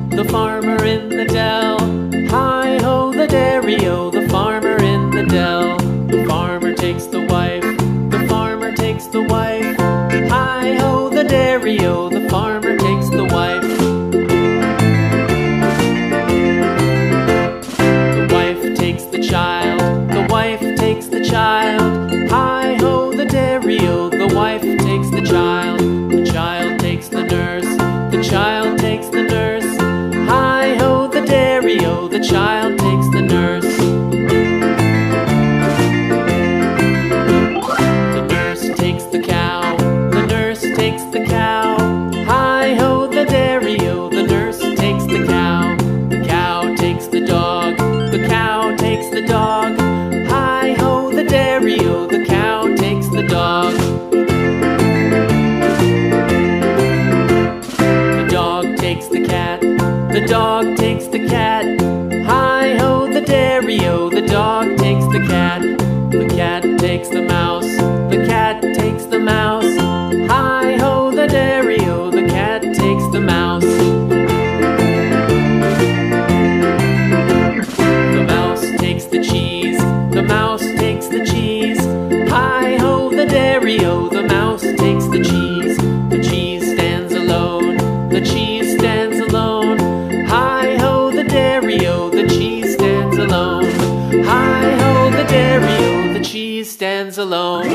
The farmer in the dell. Hi-ho, the dairy-o, the farmer in the dell. The farmer takes the wife, the farmer takes the wife. Hi-ho, the dairy-o, the farmer takes the wife. The wife takes the child, the wife takes the child. Hi-ho, the dairy-o, the wife takes the child. The child takes the nurse, the child takes the nurse. Hi-ho, the dairy-o, the child takes the nurse. The nurse takes the cow, the nurse takes the cow. Hi-ho, the dairy-o, the nurse takes the cow. The cow takes the dog, the cow takes the dog. Hi-ho, the dairy-o, the cow takes the dog. The dog takes the cat, the dog takes the cat. Hi-ho, the dairy-o, the dog takes the cat. The cat takes the mouse, the cat takes the mouse. Hi-ho, the dairy-o, the cat takes the mouse. The mouse takes the cheese, the mouse takes the cheese. Hi-ho, the dairy-o, the mouse takes the cheese. The cheese stands alone, the cheese stands alone. Hi-ho, the dairy-o, the cheese stands alone. Hi-ho, the dairy-o, the cheese stands alone.